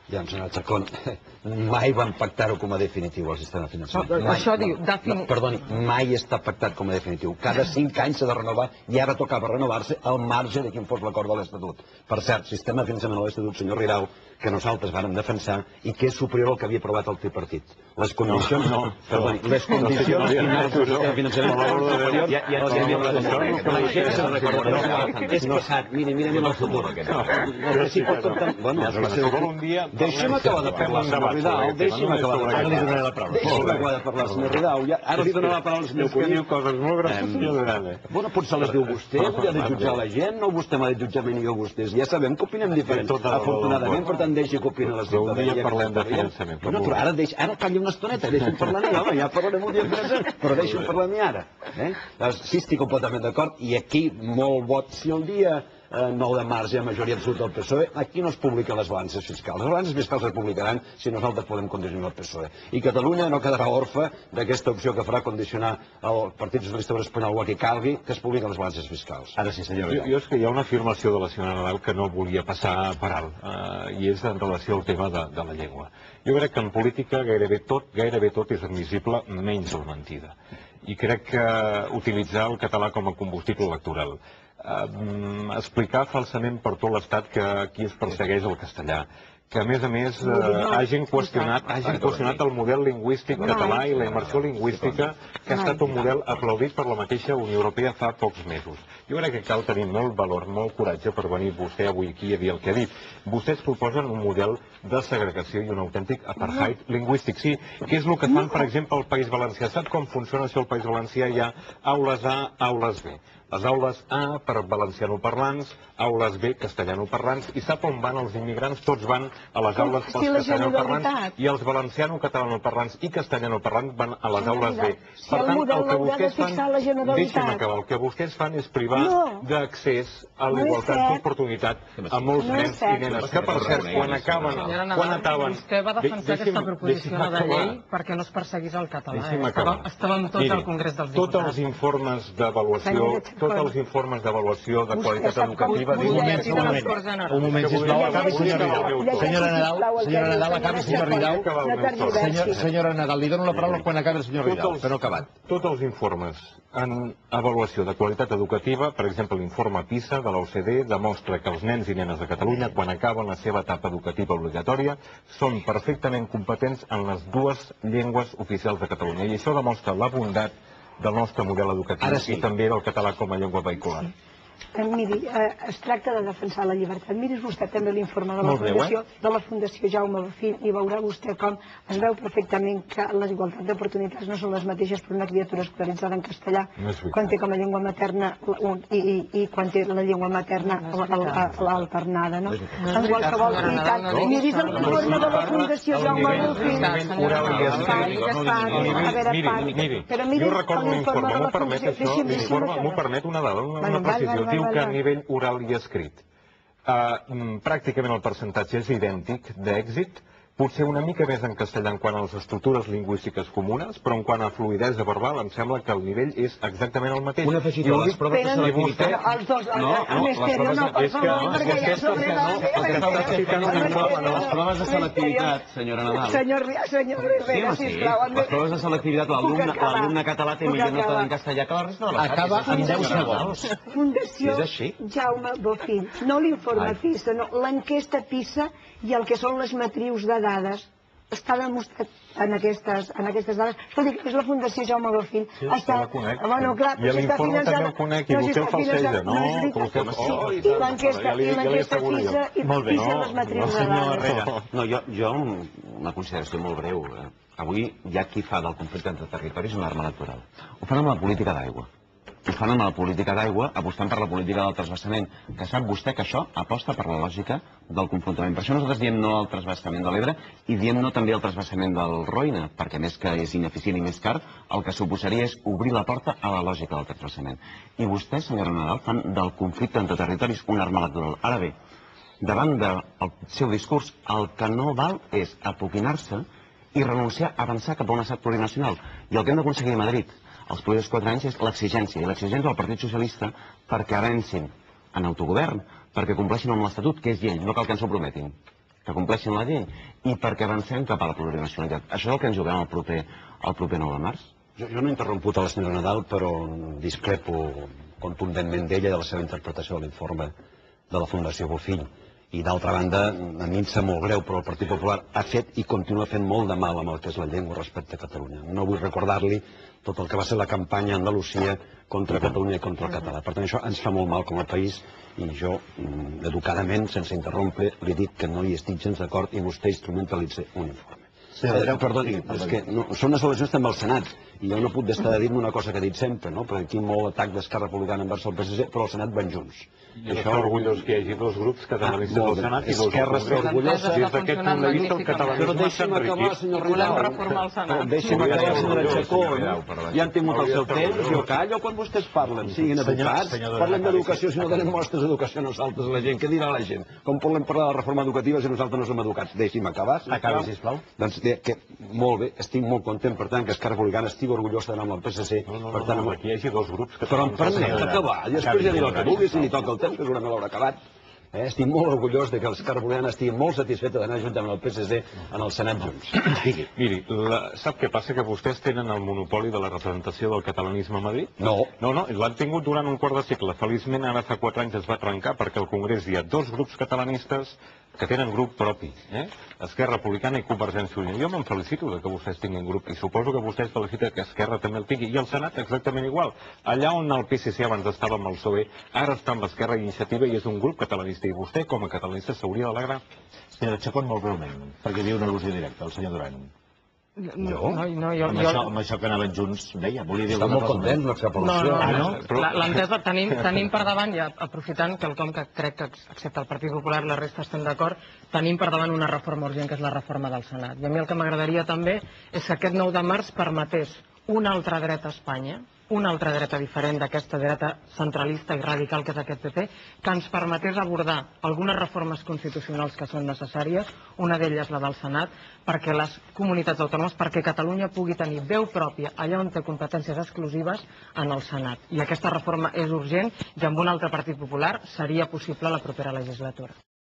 Ja, senyor Chacón, mai van pactar-ho com a definitiu, el sistema de finançament. Això diu, Perdoni, mai està pactat com a definitiu. Cada 5 anys s'ha de renovar i ara tocava renovar-se al marge de quin fos l'acord de l'Estatut. Per cert, sistema de finançament de l'Estatut, senyor Ridao, que nosaltres vàrem defensar i que és superior al que havia aprovat el tripartit. Les condicions... Perdoni, les condicions finals del sistema de finançament de l'Estatut... És passat, miri en el futur. Deixi'm acabar de parlar, senyor Ridao. Deixi'm acabar de parlar. Ara li donaré la paraula. Deixi'm acabar de parlar, senyor Ridao. Ara li donaré la paraula al senyor Cuní. Diu coses molt grosses, senyor Duran. Bueno, potser les diu vostè, ha de jutjar la gent, no vostè m'ha de jutjar a mi ni a vostès. Ja sabem que opinem diferent, afortunadament, per tant deixi que opini la ciutadania. Un dia parlem de finançament. Però ara calli una estoneta, deixi'm parlar a mi, home, ja parlarem un dia de finançament, però deixi'm parlar a mi ara. Sí, estic completament d'acord, i aquí molt vot. Si el dia 9 de març hi ha majoria absoluta del PSOE, aquí no es publiquen les balances fiscals. Les balances fiscals es publicaran si nosaltres podem condicionar el PSOE. I Catalunya no quedarà orfe d'aquesta opció que farà condicionar el Partit Socialista Obrer Espanyol o a qui calgui que es publiquen les balances fiscals. Ara sí, senyor. Jo és que hi ha una afirmació de la senyora Nadal que no volia passar per alt, i és en relació al tema de la llengua. Jo crec que en política gairebé tot és admissible, menys la mentida. I crec que utilitzar el català com a combustible electoral, explicar falsament per tot l'Estat que aquí es persegueix el castellà, que a més hagin qüestionat el model lingüístic català i la immersió lingüística, que ha estat un model aplaudit per la mateixa Unió Europea fa pocs mesos. Jo crec que cal tenir molt valor, molt coratge per venir vostè avui aquí a dir el que ha dit. Vostès proposen un model de segregació i un autèntic apartheid lingüístic. Sí, que és el que fan, per exemple, al País Valencià. Sap com funciona això al País Valencià? Hi ha aules A, aules B. Les aules A per valencianoparlants, aules B castellanoparlants, i sap on van els immigrants? Tots van a les aules pels castellanoparlants, i els valenciano-catalanoparlants i castellanoparlants van a les aules B. Per tant, el que vostès fan, deixi'm acabar, el que vostès fan és privar d'accés a la igualtat d'oportunitat a molts nens i nenes, que per cert, quan acaben... Vostè va defensar aquesta proposició de llei perquè no es perseguís el català. Estàvem tots al Congrés dels Diputats. Tots els informes d'avaluació, tots els informes d'avaluació de qualitat educativa... Un moment, sisplau, acabi, senyor Ridao. Senyora Nadal, acabi, senyor Ridao. Senyora Nadal, li dono la paraula quan acabi el senyor Ridao, que no ha acabat. Tots els informes en avaluació de qualitat educativa, per exemple, l'informe PISA de l'OCDE, demostra que els nens i nenes de Catalunya, quan acaben la seva etapa educativa obligatòria, són perfectament competents en les dues llengües oficials de Catalunya. I això demostra la bondat del nostre model educatiu i també del català com a llengua vehicular. Miri, es tracta de defensar la llibertat. Miri's vostè també l'informe de la Fundació Jaume Bofill i veurà vostè com es veu perfectament que les igualtats d'oportunitats no són les mateixes per una criatura escolaritzada en castellà quan té com a llengua materna i quan té la llengua materna alternada, no? En qualsevol unitat. Miri's l'informe de la Fundació Jaume Bofill. Miri, jo recordo l'informe, m'ho permet una dada, una precisió. Diu que a nivell oral i escrit pràcticament el percentatge és idèntic d'èxit, potser una mica més en castellà en quant a les estructures lingüístiques comunes, però en quant a fluïdesa verbal em sembla que el nivell és exactament el mateix. Un afegitó, les proves de selectivitat... Els dos, més serio, no, per favor, perquè ja sobre les proves de selectivitat, senyora Nadal. Senyor Rivera, sisplau. Les proves de selectivitat, l'alumne català té millor nota en castellà que la resta de la xarxa. Acaba en 10 segons. Fundació Jaume Bofill. No l'informe PISA, no, l'enquesta PISA i el que són les matrius de dades està demostrat en aquestes dades. Escolti, és la Fundació Jaume Bofill. Sí, la conec. I l'informe també el conec, i vostè el falseja, no? I l'enquesta PISA i les matrius de dades. No, jo una consideració molt breu. Avui hi ha qui fa del conflicte entre territoris una arma electoral. Ho fan amb la política d'aigua. Ho fan amb la política d'aigua, apostant per la política del transvasament, que sap vostè que això aposta per la lògica del confrontament. Per això nosaltres diem no al transvasament de l'Ebre i diem no també al transvasament del Roine, perquè més que és ineficient i més car, el que suposaria és obrir la porta a la lògica del transvasament. I vostès, senyora Nadal, fan del conflicte entre territoris una arma electoral. Ara bé, davant del seu discurs, el que no val és apoquinar-se i renunciar a avançar cap a un estat plurinacional. I el que hem d'aconseguir a Madrid els propers 4 anys és l'exigència, i l'exigència del Partit Socialista perquè avancin en autogovern, perquè compleixin amb l'Estatut, que és llei, no cal que ens ho prometin. que compleixin la llei i perquè avancem cap a la plurinacionalitat. Això és el que ens juguem el proper 9 de març. Jo no he interromput a la senyora Nadal, però discrepo contundentment d'ella i de la seva interpretació de l'informe de la Fundació Bofill. I d'altra banda, a mi em sap molt greu, però el Partit Popular ha fet i continua fent molt de mal amb el que és la llengua respecte a Catalunya. No vull recordar-li tot el que va ser la campanya a Andalusia contra Catalunya i contra el català. Per tant, això ens fa molt mal com a país i jo, educadament, sense interrompre, li dic que no hi estic gens d'acord i vostè instrumentalitza un informe. Perdoni, és que són unes eleccions també al Senat i jo no puc deixar de dir-me una cosa que he dit sempre, perquè aquí molt atac d'Esquerra Republicana envers el PSC, però al Senat van junts. I això orgullós que hi hagi dos grups catalanistes al Senat i dos Esquerra està orgullosa. Des d'aquest punt de vista el catalanisme s'ha enriquit. Deixi'm acabar, senyora Chacón. Ja han tingut el seu temps, jo callo quan vostès parlen. Siguin educats, parlem d'educació si no tenim mostres d'educació nosaltres, la gent. Què dirà la gent? Com podem parlar de reforma educativa si nosaltres no som educats? Deixi'm acabar, sisplau. Doncs que molt bé, estic molt content, per tant, que Esquerra Republicana estigui orgullosa d'anar amb el PSC. Per tant, aquí hi hagi dos grups que... Però em permet acabar, i després ja dirà el que vulgui, si li toca el temps, que segurament l'haurà acabat. Estic molt orgullós que l'Esquerra Republicana estigui molt satisfeta d'anar juntament amb el PSC en el Senat junts. Miri, sap què passa? Que vostès tenen el monopoli de la representació del catalanisme a Madrid? No. No, l'han tingut durant un quart de segle. Feliçment, ara fa 4 anys es va trencar perquè al Congrés hi ha dos grups catalanistes que tenen grup propi, Esquerra Republicana i Convergència i Unió. Jo me'n felicito que vostès tinguin grup i suposo que vostès feliciten que Esquerra també el tingui. I el Senat exactament igual. Allà on el PSC abans estava amb el PSOE, ara està amb Esquerra Iniciativa i és un grup catalanista. I vostè, com a catalanista, s'hauria d'alegrar. Senyora Chacón, molt breument, perquè hi havia una al·lusió directa, el senyor Duran. No, amb això que anaven junts, deia, volia dir Està molt content amb l'extrapolació. L'entesa, tenim per davant, ja aprofitant quelcom que crec que, excepte el Partit Popular, la resta estem d'acord, tenim per davant una reforma urgent, que és la reforma del Senat. I a mi el que m'agradaria també és que aquest 9 de març permetés una altra dreta a Espanya, una altra dreta diferent d'aquesta dreta centralista i radical que és aquest PP, que ens permetés abordar algunes reformes constitucionals que són necessàries, una d'elles la del Senat, perquè les comunitats autònomes, perquè Catalunya pugui tenir veu pròpia allà on té competències exclusives en el Senat. I aquesta reforma és urgent i amb un altre Partit Popular seria possible la propera legislatura.